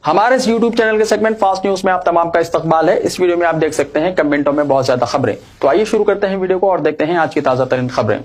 हमारे इस YouTube channel के सेगमेंट फास्ट न्यूज में आप तमाम का इस्तकबाल है। इस वीडियो में आप देख सकते हैं कमेंटों में बहुत ज्यादा खबरें। तो आइए शुरू करते हैं वीडियो को और देखते हैं आज की ताजा तरीन खबरें।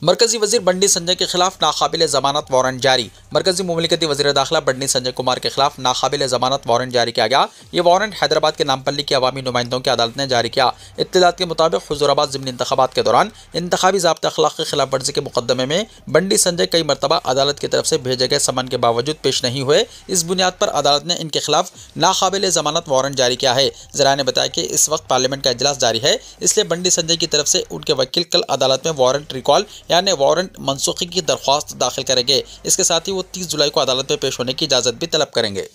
मरकजी वजीर बंडी संजय के खिलाफ नाकाबिल जमानत वारंट जारी। मरकजी मुमलिकती वजीर दाखिला बंडी संजय कुमार के खिलाफ नाकाबिल जमानत वारंट जारी किया गया। ये वारंट हैदराबाद के नामपल्ली की अवामी नुमाइंदों की अदालत ने जारी किया। इत्तलात के मुताबिक हुजूराबाद ज़िमनी इंतखाबात के दौरान इंतखाबी ज़ाब्ता अखलाक की खिलाफ वर्जी के मुकदमे में बंडी संजय कई मरतबा अदालत की तरफ से भेजे गए समन के बावजूद पेश नहीं हुए। इस बुनियाद पर अदालत ने इनके खिलाफ नाकाबिल जमानत वारंट जारी किया है। ज़राए ने बताया कि इस वक्त पार्लियामेंट का इजलास जारी है, इसलिए बंडी संजय की तरफ से उनके वकील कल अदालत में वारंट रिकॉल यानी वारंट मनसूखी की दरख्वास्त दाखिल करेंगे। इसके साथ ही वो 30 जुलाई को अदालत में पेश होने की इजाजत भी तलब करेंगे।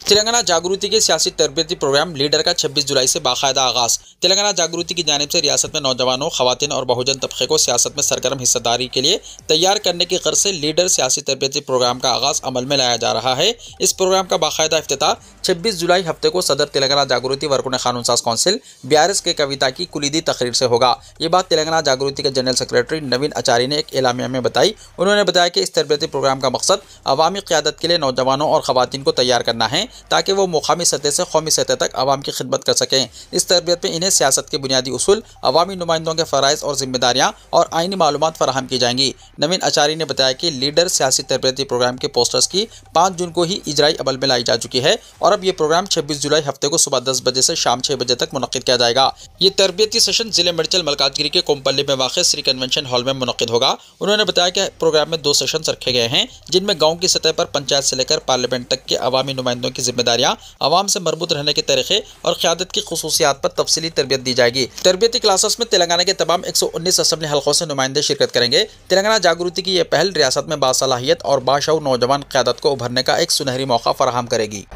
तेलंगाना जागृति के सियासी तरबियती प्रोग्राम लीडर का 26 जुलाई से बाकायदा आगाज। तेलंगाना जागृति की जानिब से रियासत में नौजवानों, खवातीन और बहुजन तबके को सियासत में सरगर्म हिस्सेदारी के लिए तैयार करने की गर्ज से लीडर सियासी तरबियती प्रोग्राम का आगाज अमल में लाया जा रहा है। इस प्रोग्राम का बाकायदा इफ्तिताह 26 जुलाई हफ्ते को सदर तेलंगाना जागृति वरकुन कानून साज कौंसिल BRS के कविता की कुलीदी तकरीर से होगा। ये बात तेलंगाना जागृति के जनरल सेक्रेटरी नवीन आचार्य ने एक एलामिया में बताई। उन्होंने बताया कि इस तरबियती प्रोग्राम का मकसद अवामी क़यादत के लिए नौजवानों और खवातीन को तैयार करना है ताकि वो मुकामी सतह से कौमी सतह तक आवाम की खिदमत कर सकें। इस तरबियत में इन्हें सियासत के बुनियादी उसूल, अवामी नुमाइंदों के फ़राइज़ और जिम्मेदारियां और आईनी मालूमात फराहम की जाएंगी। नवीन आचार्य ने बताया कि लीडर सियासी तरबियती प्रोग्राम के पोस्टर्स की 5 जून को ही इजराई अमल में लाई जा चुकी है और अब ये प्रोग्राम 26 जुलाई हफ्ते को सुबह 10 बजे से शाम 6 बजे तक मुनक्किद किया जाएगा। ये तरबियती सेशन जिले मेडचल मलकाजगिरी के कोम्पल्ली में वाक़ श्री कन्वेंशन हॉल में मुनक्किद होगा। उन्होंने बताया कि प्रोग्राम में 2 सेशंस रखे गए हैं, जिनमें गाँव की सतह पर पंचायत से लेकर पार्लियामेंट तक के अवामी नुमाइंदों की जिम्मेदारियाँ, अवाम से मरबूत रहने के तरीके और क़यादत की खुसूसियात पर तफसीली तरबियत दी जाएगी। तरबियती क्लासेस में तेलंगाना के तमाम 119 असम्बली हल्कों से नुमाइंदे शिरकत करेंगे। तेलंगाना जागृति की यह पहल रियासत में बासलाहियत और बाशऊर नौजवान क़यादत को उभरने का एक सुनहरी मौका फराहम करेगी।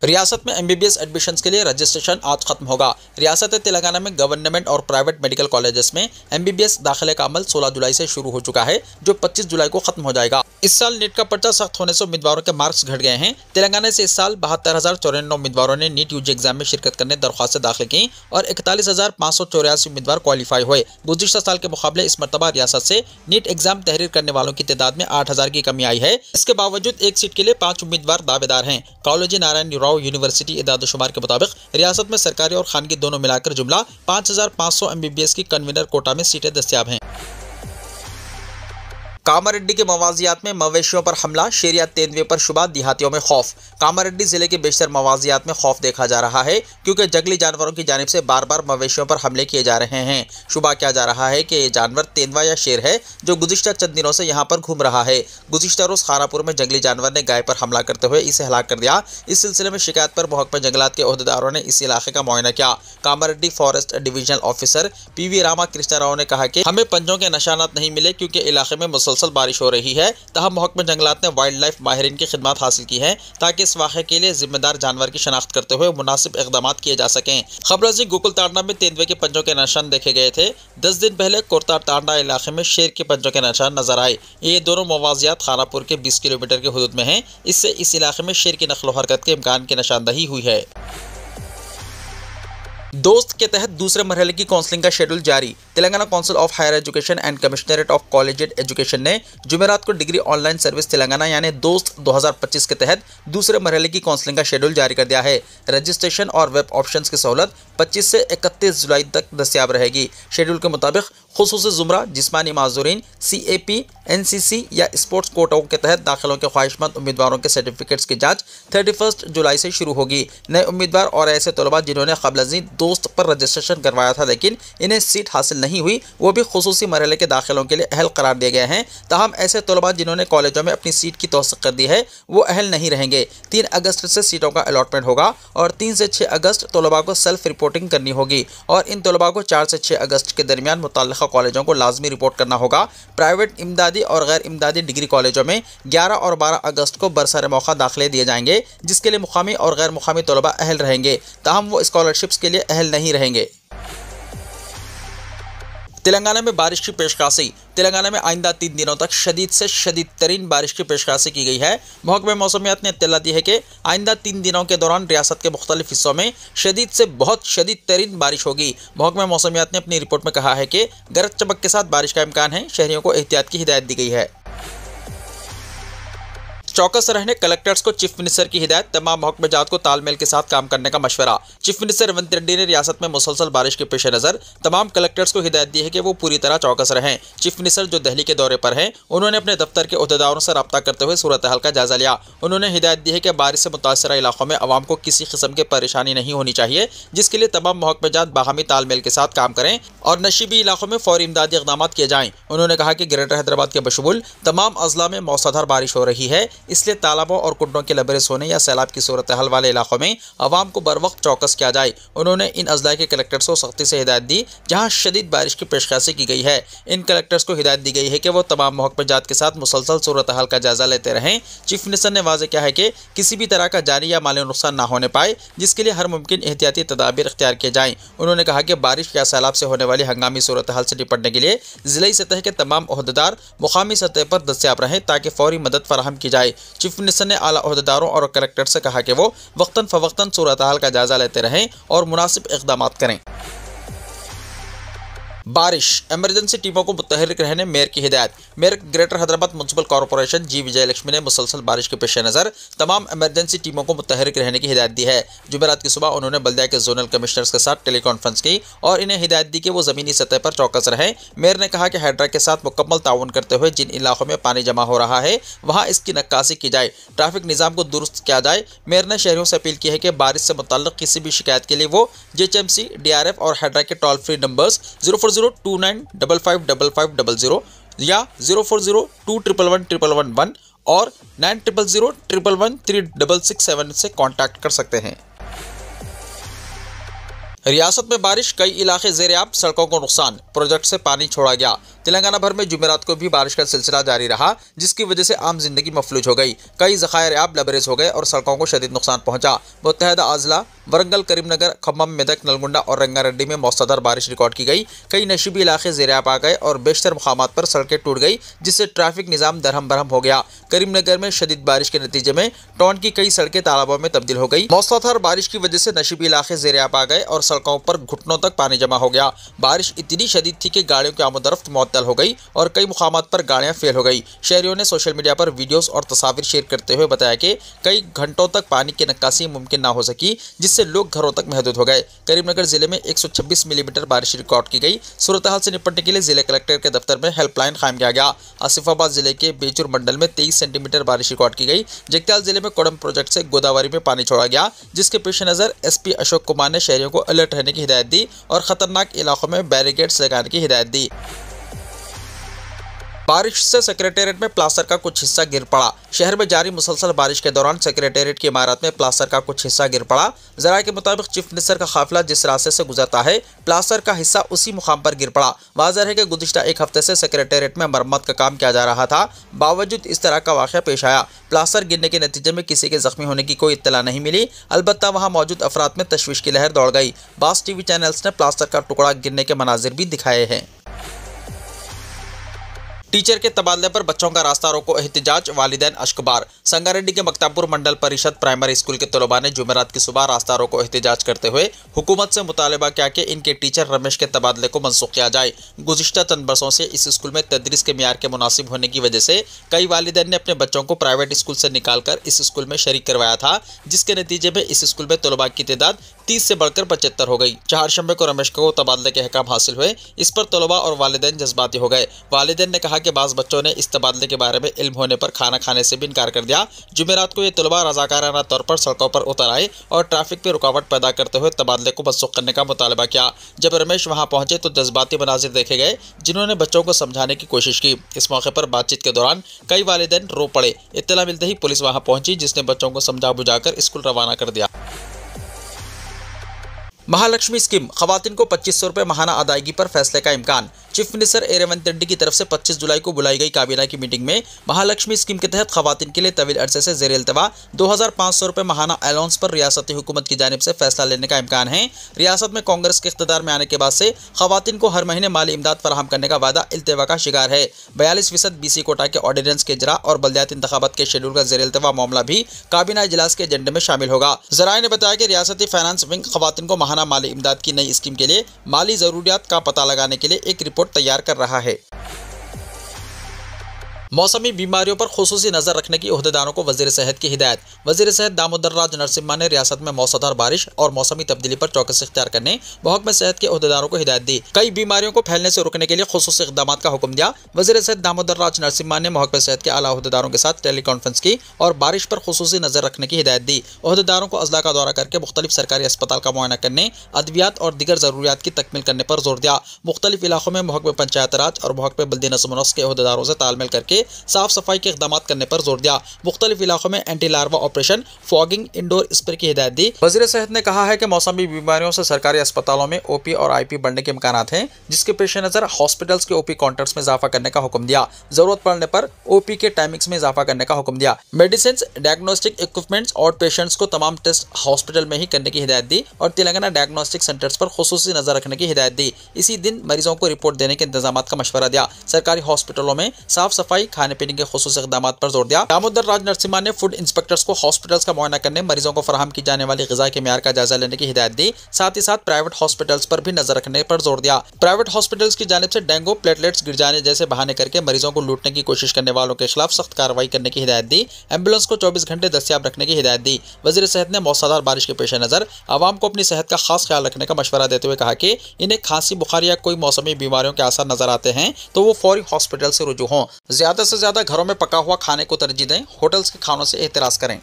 रियासत में MBBS एडमिशन्स के लिए रजिस्ट्रेशन आज खत्म होगा। रियासत तेलंगाना में गवर्नमेंट और प्राइवेट मेडिकल कॉलेजेस में MBBS दाखिले का अमल 16 जुलाई से शुरू हो चुका है, जो 25 जुलाई को खत्म हो जाएगा। इस साल नीट का पर्चा सख्त होने से उम्मीदवारों के मार्क्स घट गए हैं। तेलंगाना से इस साल 72,094 उम्मीदवारों ने नीट UG एग्जाम में शिरकत करने दरख्वास्तें दाखिल की और 41,584 उम्मीदवार क्वालिफाई हुए। गुज़िश्ता साल के मुकाबले इस मरतबा रियासत से नीट एग्जाम तहरीर करने वालों की तादाद में 8,000 की कमी आई है। इसके बावजूद एक सीट के लिए 5 उम्मीदवार दावेदार हैं। कॉलेज नारायण राव यूनिवर्सिटी इदाद-ओ-शुमार के मुताबिक रियासत में सरकारी और खानगी दोनों मिलाकर जुमला 5,500 MBBS की कन्वीनर कोटा में सीटें दस्तियाब हैं। कामारेड्डी के मवाजियात में मवेशियों पर हमला, शेरिया तेंदुए पर शुबा, देहातियों में खौफ। कामारेड्डी जिले के बेशतर मवाजियात में खौफ देखा जा रहा है क्योंकि जंगली जानवरों की जानिब से बार बार मवेशियों पर हमले किए जा रहे हैं। शुबा किया जा रहा है कि ये जानवर तेंदुआ या शेर है जो गुज़िश्ता चंद दिनों से यहाँ पर घूम रहा है। गुज़िश्ता रोज़ खारापुर में जंगली जानवर ने गाय पर हमला करते हुए इसे हलाक कर दिया। इस सिलसिले में शिकायत पर महकमा जंगलात के ओहदेदारों ने इस इलाके का मुआयना किया। Kamareddy forest divisional officer PV Rama Krishna Rao ने कहा कि हमें पंजों के निशानात नहीं मिले क्योंकि इलाके में मुसलसल बारिश हो रही है। तहम महकमा जंगलात ने वाइल्ड लाइफ माहिरीन की खिदमत हासिल की है ताकि इस वाक़े के लिए जिम्मेदार जानवर की शनाख्त करते हुए मुनासिब इक़दाम किए जा सकें। खबरजी गोकुल तांडा में तेंदुए के पंजों के निशान देखे गए थे। 10 दिन पहले कोरतार तांडा इलाके में शेर के पंजों के निशान नजर आए। ये दोनों मवाजियात खानापुर के 20 किलोमीटर के हुदूद में हैं। इससे इस इलाके में शेर की नक्ल हरकत के इम्कान की निशानदही हुई है। दोस्त के तहत दूसरे मरहले की काउंसलिंग का शेड्यूल जारी। Telangana council of higher education and commissionerate of collegiate education ने जुमेरात को डिग्री ऑनलाइन सर्विस तेलंगाना यानी दोस्त 2025 के तहत दूसरे मरहले की काउंसलिंग का शेड्यूल जारी कर दिया है। रजिस्ट्रेशन और वेब ऑप्शंस की सहूलत 25 से 31 जुलाई तक दस्तियाब रहेगी। शेड्यूल के मुताबिक खुसूसी ज़ुमरा, जिस्मानी माजूरीन, CAP, NCC या स्पोर्ट्स कोटाओं के तहत दाखिलों के ख्वाहिशमंद उम्मीदवारों के सर्टिफिकेट्स की जाँच 31 जुलाई से शुरू होगी। नए उम्मीदवार और ऐसे तलबा जिन्होंने क़ब्ल दोस्त पर रजिस्ट्रेशन करवाया था लेकिन इन्हें सीट हासिल नहीं हुई, वो भी खुसूसी मरहले के दाखिलों के लिए अहल करार दिए गए हैं। ताहम ऐसे तलबा जिन्होंने कॉलेजों में अपनी सीट की तौसीक़ कर दी है वो अहल नहीं रहेंगे। 3 अगस्त से सीटों का अलॉटमेंट होगा और 3 से 6 अगस्त तलबा को सेल्फ रिपोर्टिंग करनी होगी और इन तलबा को 4 से 6 अगस्त के दरमियान मुतल्लिक़ा कॉलेजों को लाजमी रिपोर्ट करना होगा। प्राइवेट इमदादी और गैर इमदादी डिग्री कॉलेजों में 11 और 12 अगस्त को बरसर मौका दाखिले दिए जाएंगे, जिसके लिए मुकामी और गैर मुकामी तलबा अहल रहेंगे। ताहम वो स्कॉलरशिप्स के लिए अहल नहीं रहेंगे। तेलंगाना में बारिश की पेशकशी। तेलंगाना में आइंदा 3 दिनों तक शदीद से शदीद तरीन बारिश की पेशकशी की गई है। महकमे मौसमियात ने इत्तला दी है कि आइंदा 3 दिनों के दौरान रियासत के मुख्तलिफ हिस्सों में शदीद से बहुत शदीद तरीन बारिश होगी। महकमे मौसमियात ने अपनी रिपोर्ट में कहा है कि गरज चमक के साथ बारिश का इम्कान है। शहरियों को एहतियात की हिदायत दी गई है। चौकस रहने कलेक्टर्स को चीफ मिनिस्टर की हिदायत। तमाम महकमेजात को तालमेल के साथ काम करने का मशवरा। चीफ मिनिस्टर रेवंत रेड्डी ने रियासत में मुसलसल बारिश के पेश नज़र तमाम कलेक्टर्स को हिदायत दी है कि वो पूरी तरह चौकस रहें। चीफ मिनिस्टर जो दिल्ली के दौरे पर हैं, उन्होंने अपने दफ्तर के अहदेदारों से रब्ता करते हुए सूरत हाल का जायजा लिया। उन्होंने हिदायत दी है कि बारिश से मुतासरा इलाकों में अवाम को किसी किस्म की परेशानी नहीं होनी चाहिए, जिसके लिए तमाम महकमेजात बाहमी तालमेल के साथ काम करें और नशीबी इलाकों में फौरी इमदादी इक़दामात किए जाएँ। उन्होंने कहा कि ग्रेटर हैदराबाद के बशमूल तमाम अजला में मौसलाधार बारिश हो रही है, इसलिए तालाबों और कुंडों के लबरेज होने या सैलाब की सूरत हाल वाले इलाकों में अवाम को बर वक्त चौकस किया जाए। उन्होंने इन अजला के कलेक्टर्स को सख्ती से हिदायत दी जहां शदीद बारिश की पेशकशी की गई है। इन कलेक्टर्स को हिदायत दी गई है कि वो तमाम महकमेजात के साथ मुसलसल सूरत हाल का जायजा लेते रहें। चीफ मिनिस्टर ने वाज़ेह किया है कि किसी भी तरह का जानी या माली नुकसान ना होने पाए, जिसके लिए हर मुमकिन एहतियाती तदाबीर इख्तियार किए जाएँ। उन्होंने कहा कि बारिश या सैलाब से होने वाली हंगामी सूरत हाल से निपटने के लिए ज़िलाई सतह के तमाम ओहदेदार मुकामी सतह पर दस्तयाब रहें ताकि फौरी मदद फराहम की जाए। चीफ मिनिस्टर ने आला ओहदेदारों और कलेक्टर से कहा कि वो वक्तन फवक्तन सूरत हाल का जायजा लेते रहें और मुनासिब इक़दामात करें। बारिश, इमरजेंसी टीमों को मुतहरिक रहने मेयर की हिदायत। Mayor greater Hyderabad municipal corporation G Vijaya Lakshmi ने मुसलसल बारिश के पेश नज़र तमाम इमरजेंसी टीमों को मुतहरिक रहने की हिदायत दी है। जुमेरात की सुबह उन्होंने बल्दिया के जोनल कमिश्नर्स के साथ टेलीकॉन्फ्रेंस की और इन्हें हिदायत दी कि वो ज़मीनी सतह पर चौकस रहें। मेयर ने कहा कि हाइड्रा के साथ मुकम्मल ताउन करते हुए जिन इलाकों में पानी जमा हो रहा है वहाँ इसकी नक्काशी की जाए, ट्रैफिक निज़ाम को दुरुस्त किया जाए। मेयर ने शहरियों से अपील की है कि बारिश से मुतल्लिक़ किसी भी शिकायत के लिए वो GHMC, DRF और हाइड्रा के टोल फ्री नंबर्स 04029555500 या 040211111 और 900011136667 से कांटेक्ट कर सकते हैं। रियासत में बारिश, कई इलाके ज़ेर-ए-आब, सड़कों को नुकसान, प्रोजेक्ट से पानी छोड़ा गया। तेलंगाना भर में जुमेरात को भी बारिश का सिलसिला जारी रहा, जिसकी वजह से आम जिंदगी मफलूज हो गई। कई ज़खायर आब लबरेज हो गए और सड़कों को शदीद नुकसान पहुंचा। मुत्तहदा अजला वरंगल, करीमनगर, खम्मम, मेदक, नलगुंडा और रंगारेड्डी में मौसलाधार बारिश रिकॉर्ड की गई। कई नशीबी इलाके ज़ेर-ए-आब आ गए और बेशतर मुकामात पर सड़कें टूट गई, जिससे ट्रैफिक निज़ाम दरहम बरहम हो गया। करीमनगर में शदीद बारिश के नतीजे में टाउन की कई सड़कें तालाबों में तब्दील हो गई। मौसलाधार बारिश की वजह से नशीबी इलाके ज़ेर-ए-आब आ गए और सड़कों पर घुटनों तक पानी जमा हो गया। बारिश इतनी शदीद थी कि गाड़ियों की आमदरफ्त मुअत्तल हो गई और कई मुकामात पर गाड़ियां फेल हो गई। शहरियों ने सोशल मीडिया पर वीडियोस और तस्वीर शेयर करते हुए बताया कि कई घंटों तक पानी की नक्काशी मुमकिन ना हो सकी, जिससे लोग घरों तक महदूद हो गए। करीमनगर जिले में 126 मिलीमीटर बारिश रिकॉर्ड की गई। सूरत हाल से निपटने के लिए जिले कलेक्टर के दफ्तर में हेल्पलाइन कायम किया गया। आसिफाबाद जिले के बेचूर मंडल में 23 सेंटीमीटर बारिश रिकॉर्ड की गई। जगत्याल जिले में कोडम प्रोजेक्ट से गोदावरी में पानी छोड़ा गया, जिसके पेश नज़र SP अशोक कुमार ने शहरियों को अलर्ट रहने की हिदायत दी और खतरनाक इलाकों में बैरिकेड्स लगाने की हिदायत दी। बारिश से सेक्रेटेरिएट में प्लास्टर का कुछ हिस्सा गिर पड़ा। शहर में जारी मुसलसल बारिश के दौरान सेक्रेटेरिएट की इमारत में प्लास्टर का कुछ हिस्सा गिर पड़ा। ज़राए के मुताबिक चीफ मिनिस्टर का काफिला जिस रास्ते से गुजरता है, प्लास्टर का हिस्सा उसी मुकाम पर गिर पड़ा। वाज़ेह है कि गुज़िश्ता एक हफ्ते से सेक्रेटेरिएट में मरम्मत का काम किया जा रहा था, बावजूद इस तरह का वाक़या पेश आया। प्लास्टर गिरने के नतीजे में किसी के जख्मी होने की कोई इत्तला नहीं मिली। अलबत्ता वहाँ मौजूद अफराद में तशवीश की लहर दौड़ गई। बास TV चैनल्स ने प्लास्टर का टुकड़ा गिरने के मनाजिर भी दिखाए हैं। टीचर के तबादले पर बच्चों का रास्ता रोको एहतिजाज, वालिदैन अश्कबार। संगारेड्डी के मक्तापुर मंडल परिषद प्राइमरी स्कूल के तलबा ने जुमेरात की सुबह रास्ता रोको एहतिजाज करते हुए हुकूमत से मुतालबा किया कि इनके टीचर रमेश के तबादले को मनसूख किया जाए। गुज़िश्ता चंद बरसों से इस स्कूल में तदरीस के मियार के मुनासिब होने की वजह से कई वालिदैन ने अपने बच्चों को प्राइवेट स्कूल से निकाल कर इस स्कूल में शरीक करवाया था, जिसके नतीजे में इस स्कूल में तलबा की तादाद 30 से बढ़कर 75 हो गई। चहारशंबे को रमेश को तबादले के अहकाम हासिल हुए। इस पर तलबा और वालिदैन जज्बाती हो गए। वालिदैन ने कहा कि बाज़ बच्चों ने इस तबादले के बारे में इल्म होने पर खाना खाने से भी इनकार कर दिया। जुमेरात को ये तलबा रज़ाकाराना तौर पर सड़कों पर उतर आए और ट्रैफिक में रुकावट पैदा करते हुए तबादले को मनसूख करने का मुतालबा किया। जब रमेश वहां पहुंचे तो जज्बाती मनाजिर देखे गए, जिन्होंने बच्चों को समझाने की कोशिश की। इस मौके पर बातचीत के दौरान कई वालिदैन रो पड़े। इत्तला मिलते ही पुलिस वहां पहुंची, जिसने बच्चों को समझा बुझाकर स्कूल रवाना कर दिया। महालक्ष्मी स्कीम, खवातीन को 2500 रुपये माहाना अदायगी पर फैसले का इम्कान। चीफ मिनिस्टर ए रेवंत रेड्डी की तरफ से 25 जुलाई को बुलाई गई काबीना की मीटिंग में महालक्ष्मी स्कीम के तहत खवातीन के लिए तवील अरसे से ज़ेर इल्तवा 2500 रुपये माहाना अलाउंस पर रियासती हुकूमत की जानिब से फैसला लेने का इम्कान है। रियासत में कांग्रेस के इख्तिदार में आने के बाद से खवातीन को हर महीने माली इमदाद फराहम करने का वादा इल्तवा का शिकार है। 42% BC कोटा के ऑर्डिनेंस के इजरा और बल्दियाती इंतखाबात के शेड्यूल का ज़ेर इल्तवा मामला भी काबीना इजलास के एजेंडे में शामिल होगा। ज़राए ने बताया कि रियासती फाइनेंस विंग खवातीन को माहाना माली इमदाद की नई स्कीम के लिए माली ज़रूरियात का पता लगाने के लिए एक रिपोर्ट तैयार कर रहा है। मौसमी बीमारियों पर खुसूसी नजर रखने की ओहदेदारों को वजीर सेहत की हिदायत। वजीर सेहत दामोदर राज नरसिम्हा ने रियासत में मौसमदार बारिश और मौसमी तब्दीली पर चौकसी इख्तियार करने महकमे सेहत के ओहदेदारों को हिदायत दी। कई बीमारियों को फैलने से रोकने के लिए खुसूसी इक़दामात का हुक्म दिया। वजीर सेहत दामोदर राज नरसिम्हा ने महकमे सेहत के आला ओहदेदारों के साथ टेली कॉन्फ्रेंस की और बारिश पर खुसूसी नजर रखने की हिदायत दी। ओहदेदारों को अजला का दौरा करके मुख्तलिफ सरकारी अस्पताल का मुआयना करने, अद्वियात और दीगर जरूरियात की तकमील करने पर जोर दिया। मुख्तलिफ इलाकों में महकमे पंचायत राज और महकमे बल्दी नज़्म व नस्क के ओहदेदारों से तालमेल करके साफ सफाई के इक़दामात करने पर जोर दिया। मुख्तलिफ इलाकों में anti larva operation, fogging, indoor spray की हिदायत दी। वज़ीर सेहत ने कहा है कि मौसमी बीमारियों से सरकारी अस्पतालों में OP और IP बढ़ने के इम्कानात हैं, जिसके पेश नज़र हॉस्पिटल्स के OP काउंटर्स में इजाफा करने का हुक्म दिया। जरूरत पड़ने पर OP के टाइमिंग्स में इजाफा करने का हुक्म दिया। मेडिसिन, डायग्नोस्टिक इक्विपमेंट्स और पेशेंट्स को तमाम टेस्ट हॉस्पिटल में ही करने की हिदायत दी और तेलंगाना डायग्नोस्टिक सेंटर्स पर खुसूसी नजर रखने की हिदायत दी। इसी दिन मरीजों को रिपोर्ट देने के इंतजाम का मशवरा दिया। सरकारी हॉस्पिटलों में साफ सफाई, खाने पीने के खुसूसी इक़दामात पर जोर दिया। दामोदर राज नरसिम्हा ने फूड इंस्पेक्टर्स को हॉस्पिटल्स का मुआयना करने, मरीजों को फराहम की जाने वाली ग़िज़ा के म्यार का जायजा लेने की हिदायत दी। साथ ही साथ प्राइवेट हॉस्पिटल्स पर भी नजर रखने पर जोर दिया। प्राइवेट हॉस्पिटल्स की जानिब से डेंगू, प्लेटलेट्स गिर जाने जैसे बहाने करके मरीजों को लूटने की कोशिश करने वालों के खिलाफ सख्त कार्रवाई करने की हिदायत दी। एम्बुलेंस को 24 घंटे दस्तियाब रखने की हिदायत दी। वज़ीर सेहत ने मौसमदार बारिश के पेश नज़र आवाम को अपनी सेहत का खास ख्याल रखने का मशवरा देते हुए कहा कि इन्हें खांसी, बुखार या कोई मौसमी बीमारियों के आसार नजर आते हैं तो वो फौरी हॉस्पिटल से रुजू हों। ज्यादा से ज्यादा घरों में पका हुआ खाने को तरजीह दें, होटल्स के खानों से एहतिराज करें।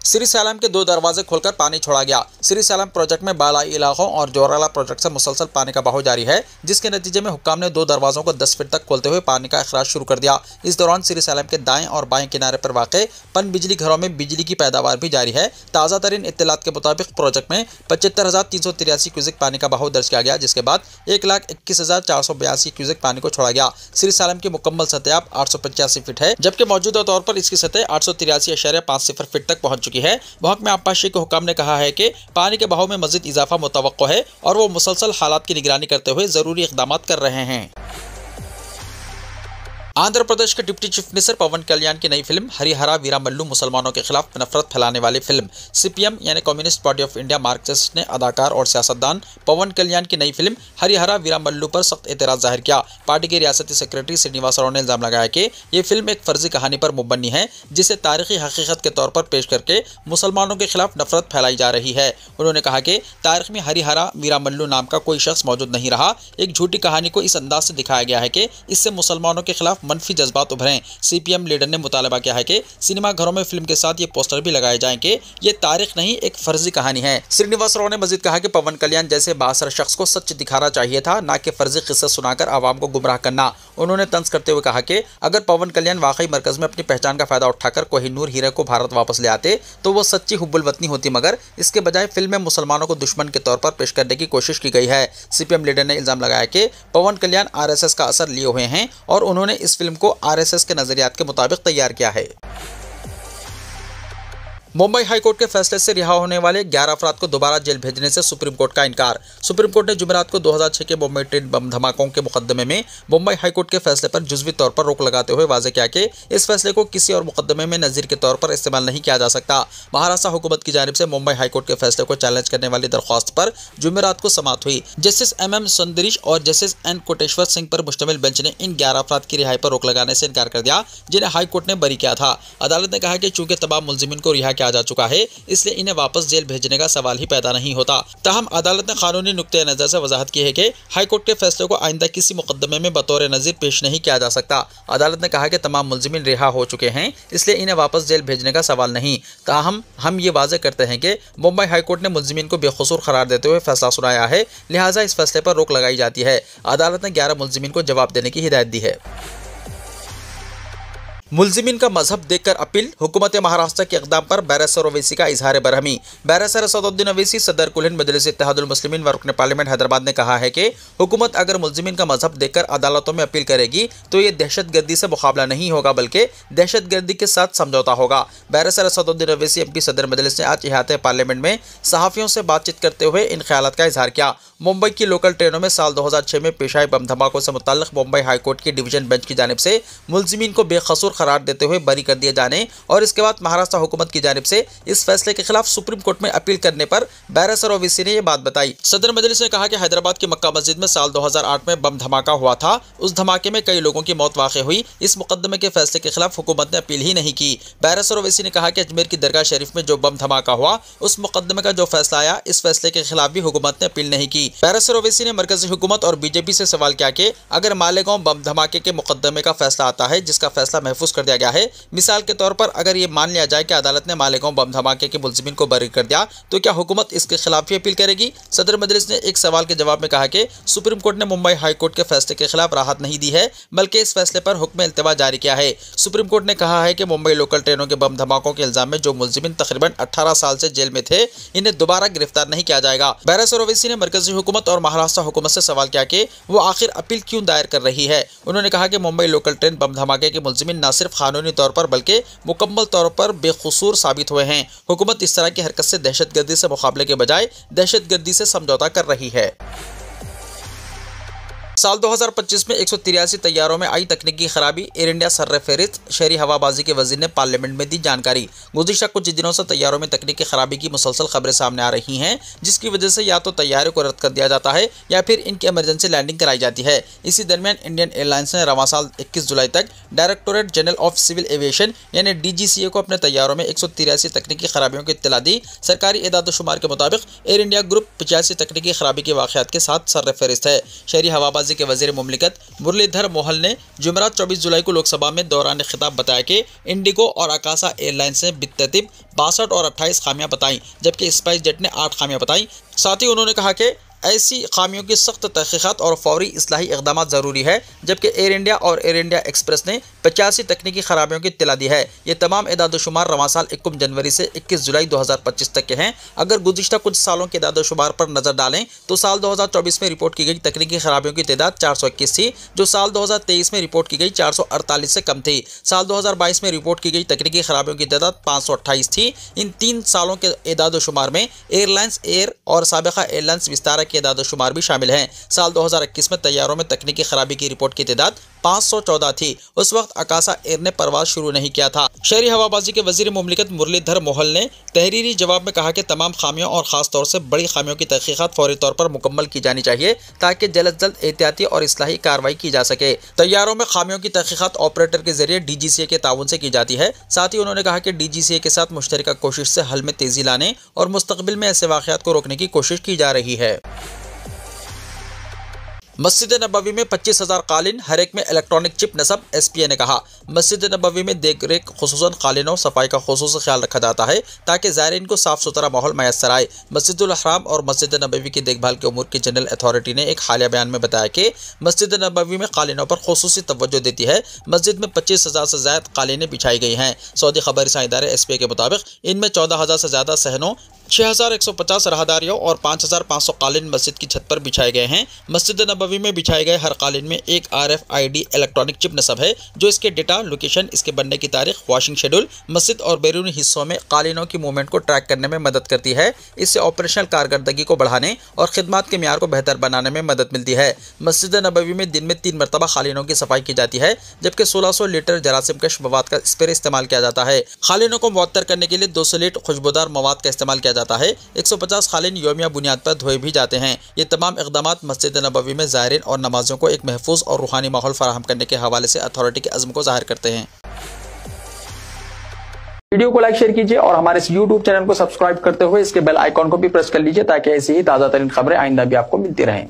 श्री सैलम के 2 दरवाजे खोलकर पानी छोड़ा गया। श्री सैलम प्रोजेक्ट में बालाई इलाकों और जोराला प्रोजेक्ट से मुसलसल पानी का बहाव जारी है, जिसके नतीजे में हुक्काम ने 2 दरवाजों को 10 फीट तक खोलते हुए पानी का अखराज शुरू कर दिया। इस दौरान श्री सैलम के दाएं और बाएं किनारे पर वाक़े पन बिजली घरों में बिजली की पैदावार भी जारी है। ताज़ा तरीन इत्तलात के मुताबिक प्रोजेक्ट में 75,383 क्यूसेक पानी का बहाव दर्ज किया गया, जिसके बाद 1,21,482 क्यूसेक पानी को छोड़ा गया। श्री सैलम की मुकम्मल सतह 885 फीट है, जबकि मौजूदा तौर पर इसकी सतह 883.50 फीट तक पहुंच चुकी है। महकमे आबपाशी के हुक्म ने कहा है कि पानी के बहाव में मजीद इजाफा मुतवक्को है और वो मुसलसल हालात की निगरानी करते हुए जरूरी इक़दामात कर रहे हैं। आंध्र प्रदेश के डिप्टी चीफ मिनिस्टर पवन कल्याण की नई फिल्म हरिहरा वीरामल्लू मुसलमानों के खिलाफ नफरत फैलाने वाली फिल्म। CPM यानी communist party of India Marxist ने अदाकार और सियासतदान पवन कल्याण की नई फिल्म हरिहरा वीरामल्लू पर सख्त एतराज़ जाहिर किया। पार्टी के रियासती सेक्रेटरी श्रीनिवास राव ने इल्जाम लगाया कि ये फिल्म एक फर्जी कहानी पर मुबनी है, जिसे तारीखी हकीकत के तौर पर पेश करके मुसलमानों के खिलाफ नफरत फैलाई जा रही है। उन्होंने कहा कि तारीख में हरिहरा वीरामल्लू नाम का कोई शख्स मौजूद नहीं रहा। एक झूठी कहानी को इस अंदाज से दिखाया गया है कि इससे मुसलमानों के खिलाफ मनफी जज्बात उभरें। CPM लीडर ने मुतालबा किया है कि सिनेमा घरों में फिल्म के साथ ये पोस्टर भी लगाए जाएं कि ये तारीख नहीं, एक फर्जी कहानी है। श्रीनिवास राव ने मजीद कहा कि पवन कल्याण जैसे बासर शख्स को सच दिखाना चाहिए था, ना कि फर्जी किस्से सुनाकर आवाम को गुमराह करना। उन्होंने तंज करते हुए कहा कि अगर पवन कल्याण वाकई मरकज में अपनी पहचान का फायदा उठाकर कोहिनूर हीरे को भारत वापस ले आते तो वो सच्ची हुब्बुल वतनी होती, मगर इसके बजाय फिल्म में मुसलमानों को दुश्मन के तौर पर पेश करने की कोशिश की गई है। CPM लीडर ने इल्जाम लगाया कि पवन कल्याण RSS का असर लिए हुए हैं और उन्होंने इस फिल्म को RSS के नजरियात के मुताबिक तैयार किया है। मुंबई हाईकोर्ट के फैसले से रिहा होने वाले 11 अफराद को दोबारा जेल भेजने से सुप्रीम कोर्ट का इनकार। सुप्रीम कोर्ट ने जुमेरात को 2006 के मुंबई ट्रेन बम धमाकों के मुकदमे में मुंबई हाईकोर्ट के फैसले पर जुज़वी तौर पर रोक लगाते हुए वाज़ेह किया कि इस फैसले को किसी और मुकदमे में नज़ीर के तौर पर इस्तेमाल नहीं किया जा सकता। महाराष्ट्र हुकूमत की जानिब से मुंबई हाईकोर्ट के फैसले को चैलेंज करने वाली दरख्वास्त पर जुमेरात को समाअत हुई। जस्टिस MM सुंदरीश और जस्टिस N कोटेश्वर सिंह पर मुश्तमिल बेंच ने इन 11 अफराद की रिहाई पर रोक लगाने से इनकार कर दिया, जिन्हें हाईकोर्ट ने बरी किया था। अदालत ने कहा कि चूंकि तमाम मुलजिमीन को रिहा किया जा चुका है, इसलिए इन्हें वापस जेल भेजने का सवाल ही पैदा नहीं होता। ताहम अदालत ने कानूनी नुक्ते नज़र से वजाहत की है कि हाईकोर्ट के फैसले को आइंदा किसी मुकदमे में बतौर नज़ीर पेश नहीं किया जा सकता। अदालत ने कहा कि तमाम मुलजिमीन रिहा हो चुके हैं, इसलिए इन्हें वापस जेल भेजने का सवाल नहीं। ताहम हम ये वाज़ेह करते हैं कि मुंबई हाईकोर्ट ने मुलजिमीन को बेकसूर करार देते हुए फैसला सुनाया है, लिहाजा इस फैसले पर रोक लगाई जाती है। अदालत ने 11 मुलजिमीन को जवाब देने की हिदायत दी है। मुलजिमीन का मजहब देखकर अपील, हुकूमत महाराष्ट्र के इक़दाम पर बैरिस्टर ओवैसी का इजहार बरहमी। बैरिस्टर असदुद्दीन ओवैसी सदर कुल हिंद मजलिस इत्तेहादुल मुस्लिमीन व रुकन पार्लियामेंट हैदराबाद ने कहा है कि हुकूमत अगर मुलजिमीन का मजहब देखकर अदालतों में अपील करेगी तो ये दहशतगर्दी से मुकाबला नहीं होगा बल्कि दहशतगर्दी के साथ समझौता होगा। बैरिस्टर असदुद्दीन ओवैसी एमपी सदर मजलिस ने आज इहाते पार्लियामेंट में सहाफ़ियों से बातचीत करते हुए इन ख्यालात का इजहार किया। मुंबई की लोकल ट्रेनों में साल 2006 में पेश आए बम धमाकों से मुताल्लिक़ मुंबई हाईकोर्ट की डिवीजन बेंच की जानिब से मुलजिमीन को बेकसूर करार देते हुए बरी कर दिए जाने और इसके बाद महाराष्ट्र हुकूमत की जानिब से इस फैसले के खिलाफ सुप्रीम कोर्ट में अपील करने पर बैरिस्टर ओवैसी ने यह बात बताई। सदर मजलिस ने कहा कि हैदराबाद की मक्का मस्जिद में साल 2008 में बम धमाका हुआ था। उस धमाके में कई लोगों की मौत वाक़ई हुई। इस मुकदमे के फैसले के खिलाफ हुकूमत ने अपील ही नहीं की। बैरिस्टर ओवैसी ने कहा कि अजमेर की दरगाह शरीफ में जो बम धमाका हुआ उस मुकदमे का जो फैसला आया इस फैसले के खिलाफ भी हुकूमत ने अपील नहीं की। बैरिस्टर ओवैसी ने मरकजी हुकूमत और बीजेपी से सवाल किया कि अगर मालेगांव बम धमाके के मुकदमे का फैसला आता है जिसका फैसला महफूज कर दिया गया है, मिसाल के तौर पर अगर ये मान लिया जाए कि अदालत ने मालेगांव बम धमाके के मुलजिमीन को बरी कर दिया तो क्या हुकूमत इसके खिलाफ भी अपील करेगी? सदर मजलिस ने एक सवाल के जवाब में कहा कि सुप्रीम कोर्ट ने मुंबई हाई कोर्ट के फैसले के खिलाफ राहत नहीं दी है बल्कि इस फैसले पर हुक्म इल्तिवा जारी किया है। सुप्रीम कोर्ट ने कहा है कि मुंबई लोकल ट्रेनों के बम धमाकों के इल्जाम में जो मुलजिमीन तकरीबन 18 साल से जेल में थे इन्हें दोबारा गिरफ्तार नहीं किया जाएगा। बैरिस्टर ओवैसी ने मरकजी हुकूमत और महाराष्ट्र हुकूमत से सवाल किया कि वो आखिर अपील क्यों दायर कर रही है। उन्होंने कहा कि मुंबई लोकल ट्रेन बम धमाके के मुलजिमीन न सिर्फ कानूनी तौर पर बल्कि मुकम्मल तौर पर बेकसूर साबित हुए हैं। हुकूमत इस तरह की हरकत से दहशतगर्दी से मुकाबले के बजाय दहशतगर्दी से समझौता कर रही है। साल 2025 में 183 तैयारों में आई तकनीकी खराबी, एयर इंडिया सर्रफहरिस्त, शहरी हवाबाजी के वजीर ने पार्लियामेंट में दी जानकारी। गुज़िश्ता कुछ दिनों से तैयारों में तकनीकी खराबी की मुसलसल खबरें सामने आ रही हैं जिसकी वजह से या तो तैयारों को रद्द कर दिया जाता है या फिर इनकी इमरजेंसी लैंडिंग कराई जाती है। इसी दरमियान इंडियन एयरलाइंस ने रवां साल 21 जुलाई तक directorate general of civil aviation यानी DGCA को अपने तैयारों में 183 तकनीकी खराबियों की इत्तला दी। सरकारी एदाद-ओ-शुमार के मुताबिक एयर इंडिया ग्रुप 85 तकनीकी खराबी के वाक़यात के साथ सर्रफहरिस्त है। शहरी हवाबाजी के वजीर मुमलिकत मुरलीधर मोहल ने जुमेरात 24 जुलाई को लोकसभा में दौरान खिताब बताया कि इंडिगो और आकाशा एयरलाइंस ने बितरतीब 62 और 28 खामियां बताई जबकि स्पाइस जेट ने 8 खामियां बताई। साथ ही उन्होंने कहा कि ऐसी खामियों की सख्त तहकीकात और फौरी इस्लाही इक़दाम ज़रूरी है जबकि एयर इंडिया और एयर इंडिया एक्सप्रेस ने 85 तकनीकी खराबियों की इत्तला दी है। ये तमाम एदाद-ओ-शुमार रवां साल 21 जनवरी से 21 जुलाई 2025 तक के हैं। अगर गुज़िश्ता कुछ सालों के एदाद-ओ-शुमार पर नज़र डालें तो साल 2024 में रिपोर्ट की गई तकनीकी खराबियों की तादाद 421 थी जो साल 2023 में रिपोर्ट की गई 448 से कम थी। साल 2022 में रिपोर्ट की गई तकनीकी खराबियों की तादाद 528 थी। इन 3 सालों के एदाद-ओ-शुमार में एयरलाइंस एयर और साबिक़ा एयरलाइंस विस्तारा के एदाद-ओ-शुमार भी शामिल हैं। साल 2021 में तैयारों में तकनीकी खराबी की रिपोर्ट की तादाद 514 थी। उस वक्त आकाशा एयर ने परवाज शुरू नहीं किया था। शहरी हवाबाजी के वजीर मुमलिकत मुरलीधर मोहल ने तहरीरी जवाब में कहा कि तमाम खामियों और ख़ास तौर से बड़ी खामियों की तहकीकात फौरी तौर पर मुकम्मल की जानी चाहिए ताकि जल्द अज जल्द एहतियाती और इस्लाही कार्रवाई की जा सके। तैयारों में खामियों की तहकीकात ऑपरेटर के जरिए DGCA के ताउन से की जाती है। साथ ही उन्होंने कहा कि DGCA के साथ मुश्तरका कोशिश से हल में तेजी लाने और मुस्तकबिल में ऐसे वाक़यात को रोकने की कोशिश की जा रही है। मस्जिद नबवी में 25,000 कालीन, हर एक में इलेक्ट्रॉनिक चिप नस्ब। SPA ने कहा मस्जिद नबवी में देख रेख खुसूसन कालीनों सफाई का खुसूसी ख्याल रखा जाता है ताकि ज़ायरीन को साफ़ सुथरा माहौल मैसर आए। मस्जिदुल हराम और मस्जिद नबवी की देखभाल के उमूर की जनरल अथॉरिटी ने एक हालिया बयान में बताया कि मस्जिद नबवी में कालीनों पर खुसूसी तवज्जो देती है। मस्जिद में 25,000 से ज़्यादा कालीनें बिछाई गई हैं। सऊदी खबर रसां इदारे SPA के मुताबिक इनमें 14,000 से ज़्यादा सहनों, 6,150 राहदारियों और 5,500 कालीन मस्जिद की छत पर बिछाए गए हैं। मस्जिद नबवी में बिछाए गए हर कालीन में एक RFID इलेक्ट्रॉनिक चिप नस्ब है जो इसके डेटा, लोकेशन, इसके बनने की तारीख, वॉशिंग शेड्यूल, मस्जिद और बैरूनी हिस्सों में कालीनों की मूवमेंट को ट्रैक करने में मदद करती है। इससे ऑपरेशनल कारकर्दगी को बढ़ाने और खिदमत के म्यार को बेहतर बनाने में मदद मिलती है। मस्जिद नबवी में दिन में 3 मरतबा कालीनों की सफाई की जाती है जबकि 1600 लीटर जरासीम कश मवाद का स्प्रे इस्तेमाल किया जाता है। कालीनों को मुअत्तर करने के लिए 200 लीटर खुशबूदार मवाद का इस्तेमाल किया जाता है। 150 कालीन यौमिया बुनियाद पर धोए भी जाते हैं। ये तमाम इक़दामात मस्जिद नबवी में ज़ायरीन और नमाजियों को एक महफूज और रूहानी माहौल फराहम करने के हवाले से अथॉरिटी के अज़्म को ज़ाहिर करते हैं। वीडियो को लाइक शेयर कीजिए और हमारे इस YouTube चैनल को सब्सक्राइब करते हुए इसके बेल आइकॉन को भी प्रेस कर लीजिए ताकि ऐसी ही ताज़ा तरीन खबरें आइंदा भी आपको मिलती रहें।